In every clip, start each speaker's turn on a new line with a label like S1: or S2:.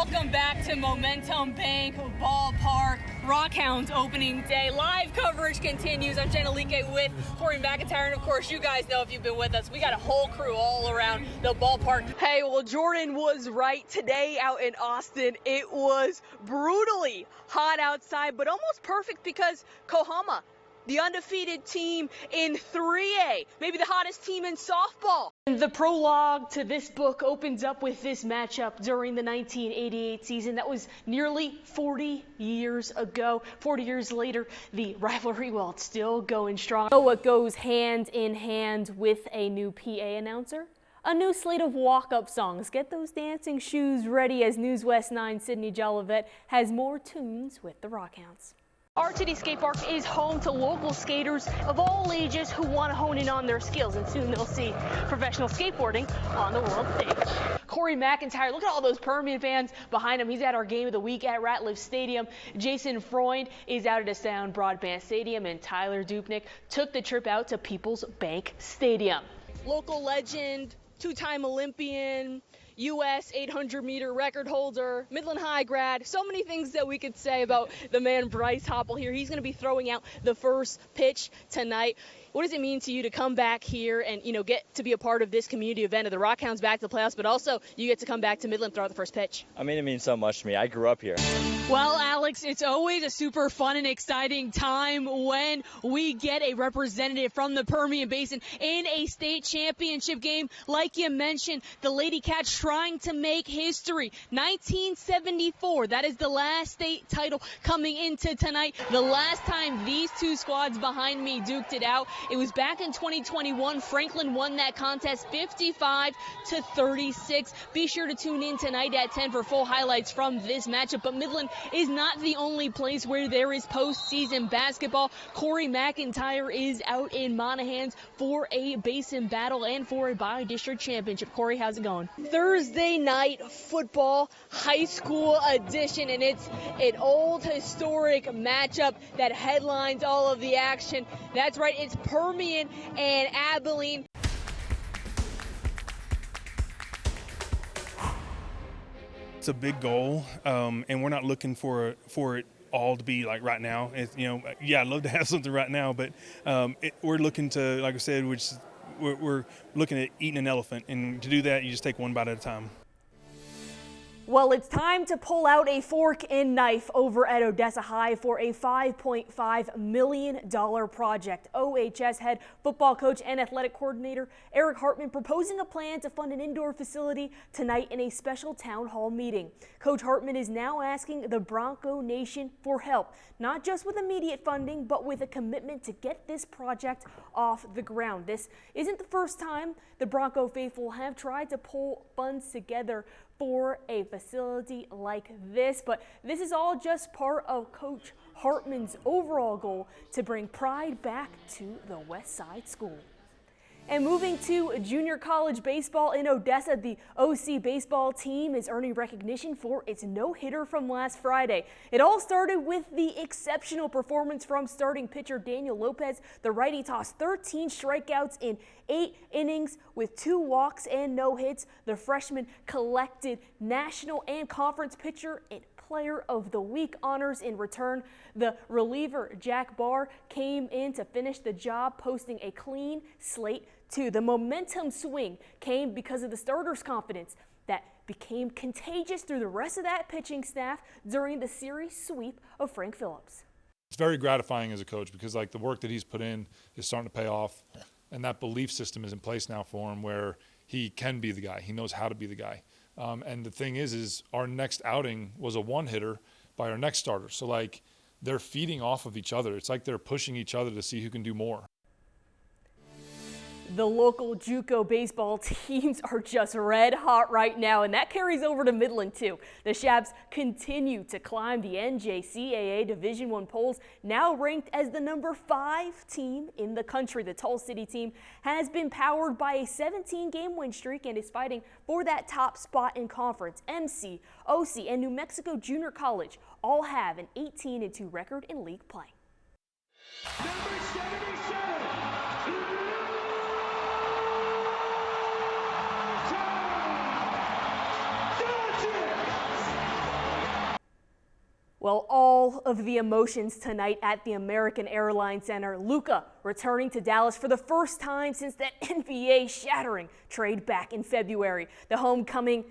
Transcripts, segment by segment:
S1: Welcome back to Momentum Bank Ballpark. Rockhounds opening day. Live coverage continues. I'm Jenna Elique with Corey McIntyre. And of course, you guys know if you've been with us, we got a whole crew all around the ballpark. Hey, well, Jordan was right. Today out in Austin, it was brutally hot outside, but almost perfect because Kohama, the undefeated team in 3A, maybe the hottest team in softball. The prologue to this book opens up with this matchup during the 1988 season. That was nearly 40 years ago. 40 years later, the rivalry, well, it's still going strong. So what goes hand in hand with a new PA announcer? A new slate of walk-up songs. Get those dancing shoes ready as News West 9 Sydney Jolivet has more tunes with the Rockhounds. RTD Skate Park is home to local skaters of all ages who want to hone in on their skills, and soon they'll see professional skateboarding on the world stage. Corey McIntyre, look at all those Permian fans behind him. He's at our game of the week at Ratliff Stadium. Jason Freund is out at a Sound Broadband Stadium, and Tyler Dupnick took the trip out to People's Bank Stadium. Local legend, two-time Olympian, U.S. 800-meter record holder, Midland High grad, so many things that we could say about the man Bryce Hoppel here. He's going to be throwing out the first pitch tonight. What does it mean to you to come back here and, get to be a part of this community event of the Rockhounds back to the playoffs, but also you get to come back to Midland, throw out the first pitch?
S2: I mean, it means so much to me. I grew up here.
S1: Well, Alex, it's always a super fun and exciting time when we get a representative from the Permian Basin in a state championship game. Like you mentioned, the Lady Cats trying to make history. 1974, that is the last state title coming into tonight. The last time these two squads behind me duked it out, it was back in 2021. Franklin won that contest 55-36. Be sure to tune in tonight at 10 for full highlights from this matchup. But Midland is not the only place where there is postseason basketball. Corey McIntyre is out in Monahans for a basin battle and for a by-district championship. Corey, how's it going? Thursday night football, high school edition, and it's an old historic matchup that headlines all of the action. That's right, it's Permian and Abilene.
S3: It's a big goal, and we're not looking for it all to be like right now. It's, I'd love to have something right now, but we're looking to, like I said, we're looking at eating an elephant, and to do that, you just take one bite at a time.
S1: Well, it's time to pull out a fork and knife over at Odessa High for a $5.5 million project. OHS head football coach and athletic coordinator Eric Hartman proposing a plan to fund an indoor facility tonight in a special town hall meeting. Coach Hartman is now asking the Bronco Nation for help, not just with immediate funding, but with a commitment to get this project off the ground. This isn't the first time the Bronco faithful have tried to pull funds together for a facility like this, but this is all just part of Coach Hartman's overall goal to bring pride back to the West Side School. And moving to junior college baseball in Odessa, the OC baseball team is earning recognition for its no-hitter from last Friday. It all started with the exceptional performance from starting pitcher Daniel Lopez. The righty tossed 13 strikeouts in 8 innings with 2 walks and no hits. The freshman collected national and conference pitcher and Player of the Week honors in return. The reliever, Jack Barr, came in to finish the job, posting a clean slate too. The momentum swing came because of the starters' confidence that became contagious through the rest of that pitching staff during the series sweep of Frank Phillips.
S4: It's very gratifying as a coach because the work that he's put in is starting to pay off, and that belief system is in place now for him where he can be the guy. He knows how to be the guy. And the thing is our next outing was a one-hitter by our next starter. So, they're feeding off of each other. It's like they're pushing each other to see who can do more.
S1: The local JUCO baseball teams are just red hot right now, and that carries over to Midland too. The Shabs continue to climb the NJCAA Division I polls, now ranked as the number 5 team in the country. The Tull City team has been powered by a 17-game win streak and is fighting for that top spot in conference. MC, OC, and New Mexico Junior College all have an 18-2 record in league play.
S5: Number 77.
S1: Well, all of the emotions tonight at the American Airlines Center. Luka returning to Dallas for the first time since that NBA-shattering trade back in February. The homecoming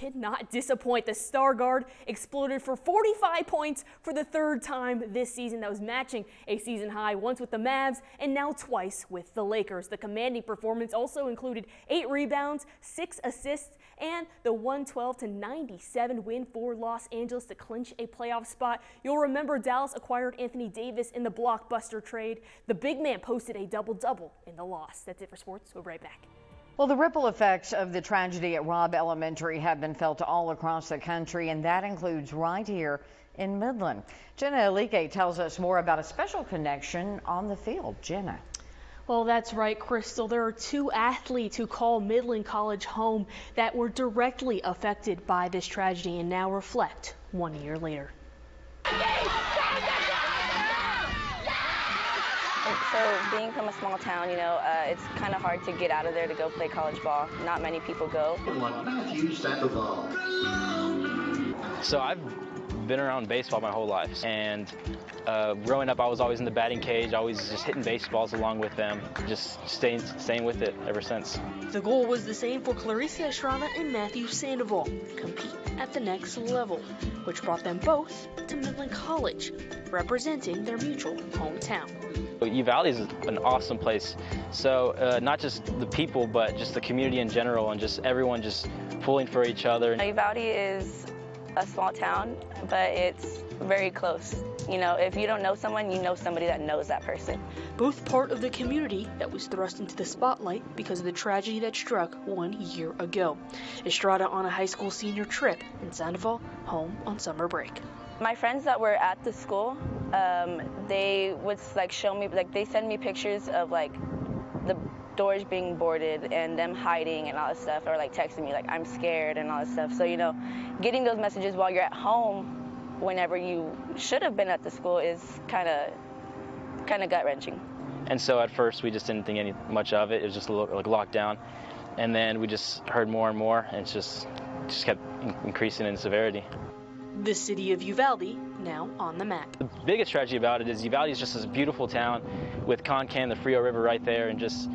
S1: did not disappoint. The star guard exploded for 45 points for the third time this season. That was matching a season high once with the Mavs and now twice with the Lakers. The commanding performance also included 8 rebounds, 6 assists, and the 112-97 win for Los Angeles to clinch a playoff spot. You'll remember Dallas acquired Anthony Davis in the blockbuster trade. The big man posted a double-double in the loss. That's it for sports. We'll be right back.
S6: Well, the ripple effects of the tragedy at Robb Elementary have been felt all across the country, and that includes right here in Midland. Jenna Elique tells us more about a special connection on the field. Jenna.
S7: Well, that's right, Crystal. There are 2 athletes who call Midland College home that were directly affected by this tragedy and now reflect 1 year later.
S8: So being from a small town, it's kind of hard to get out of there to go play college ball. Not many people go.
S2: So I've been around baseball my whole life, and growing up I was always in the batting cage, always just hitting baseballs along with them, just staying with it ever since.
S7: The goal was the same for Clarissa Estrada and Matthew Sandoval, compete at the next level, which brought them both to Midland College, representing their mutual hometown.
S2: Uvalde is an awesome place, so not just the people, but just the community in general, and just everyone just pulling for each other.
S8: Uvalde is a small town, but it's very close. If you don't know someone, you know somebody that knows that person.
S7: Both part of the community that was thrust into the spotlight because of the tragedy that struck 1 year ago. Estrada on a high school senior trip, and Sandoval home on summer break.
S8: My friends that were at the school, they would show me, they send me pictures of the doors being boarded and them hiding and all this stuff, or texting me I'm scared and all this stuff. So getting those messages while you're at home whenever you should have been at the school is kind of gut-wrenching.
S2: And so at first we just didn't think much of it. It was just locked down, and then we just heard more and more, and it just kept increasing in severity.
S7: The city of Uvalde now on the map.
S2: The biggest tragedy about it is Uvalde is just this beautiful town with Concan, the Frio River right there, and just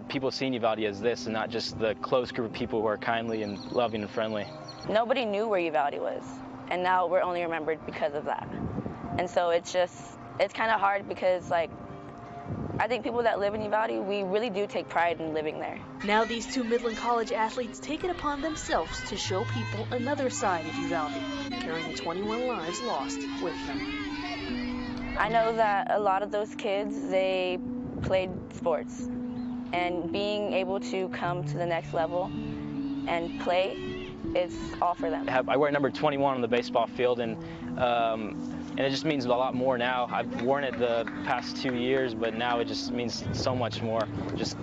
S2: people seeing Uvalde as this and not just the close group of people who are kindly and loving and friendly. Nobody
S8: knew where Uvalde was, and now we're only remembered because of that. And so it's kind of hard because I think people that live in Uvalde, we really do take pride in living there.
S7: Now these 2 Midland College athletes take it upon themselves to show people another side of Uvalde, carrying the 21 lives lost with them.
S8: I know that a lot of those kids, they played sports, and being able to come to the next level and play, it's all for them.
S2: I wear number 21 on the baseball field, and it just means a lot more now. I've worn it the past 2 years, but now it just means so much more. Just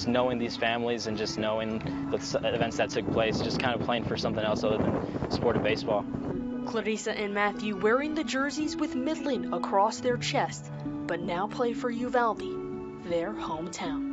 S2: knowing these families and just knowing the events that took place, just kind of playing for something else other than the sport of baseball.
S7: Clarissa and Matthew wearing the jerseys with Midland across their chest, but now play for Uvalde, their hometown.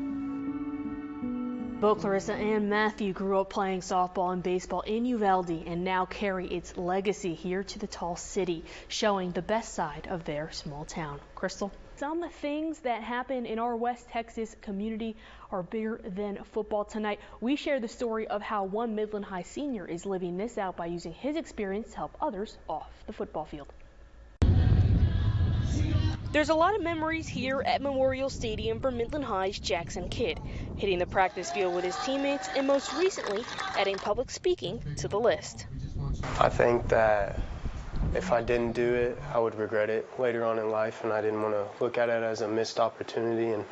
S7: Both Clarissa and Matthew grew up playing softball and baseball in Uvalde and now carry its legacy here to the tall city, showing the best side of their small town. Crystal? Some things that happen in our West Texas community are bigger than football tonight. We share the story of how one Midland High senior is living this out by using his experience to help others off the football field. There's a lot of memories here at Memorial Stadium for Midland High's Jackson Kidd, hitting the practice field with his teammates and most recently adding public speaking to the list.
S9: I think that if I didn't do it, I would regret it later on in life, and I didn't want to look at it as a missed opportunity, and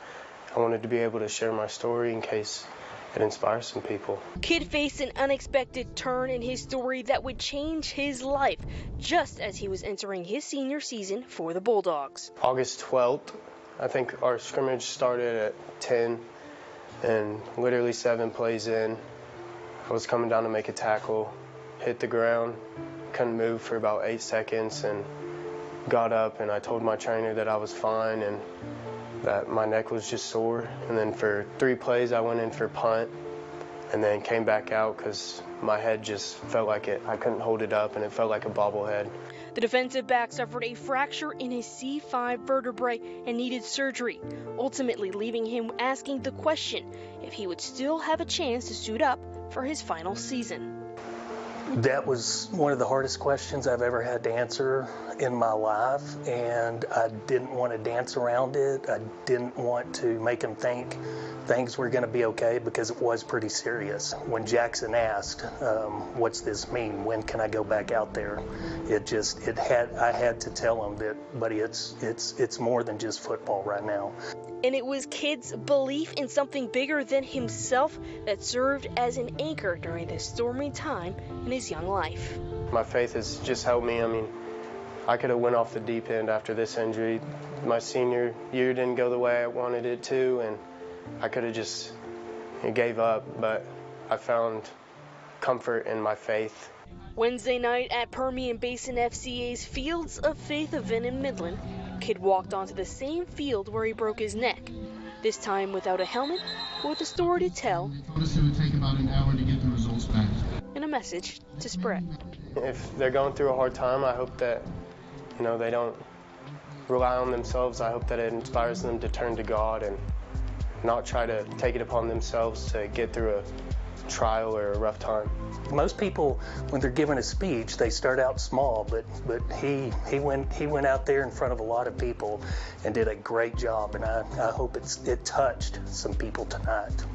S9: I wanted to be able to share my story in case it inspires some people.
S7: Kidd faced an unexpected turn in his story that would change his life just as he was entering his senior season for the Bulldogs.
S9: August 12th, I think our scrimmage started at 10, and literally 7 plays in, I was coming down to make a tackle, hit the ground, couldn't move for about 8 seconds, and got up, and I told my trainer that I was fine and that my neck was just sore. And then for 3 plays, I went in for punt. and then came back out because my head just felt like I couldn't hold it up, and it felt like a bobblehead.
S7: The defensive back suffered a fracture in his C5 vertebrae and needed surgery, ultimately leaving him asking the question if he would still have a chance to suit up for his final season.
S10: That was one of the hardest questions I've ever had to answer in my life, and I didn't want to dance around it. I didn't want to make him think things were going to be okay, because it was pretty serious. When Jackson asked, what's this mean? When can I go back out there? I had to tell him that, buddy, it's more than just football right now.
S7: And it was Kid's belief in something bigger than himself that served as an anchor during this stormy time in his young life.
S9: My faith has just helped me. I mean, I could have went off the deep end after this injury. My senior year didn't go the way I wanted it to, and I could have just gave up, but I found comfort in my faith.
S7: Wednesday night at Permian Basin FCA's Fields of Faith event in Midland, Kid walked onto the same field where he broke his neck, this time without a helmet, but with a story to tell.
S11: It would take about an hour to get the results back.
S7: And a message to spread.
S9: If they're going through a hard time, I hope that, they don't rely on themselves. I hope that it inspires them to turn to God and not try to take it upon themselves to get through a trial or a rough time.
S10: Most people, when they're giving a speech, they start out small, but he went out there in front of a lot of people and did a great job, and I hope it touched some people tonight.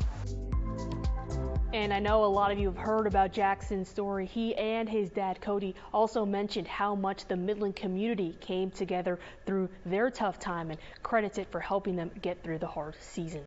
S7: And I know a lot of you have heard about Jackson's story. He and his dad, Cody, also mentioned how much the Midland community came together through their tough time and credits it for helping them get through the hard season.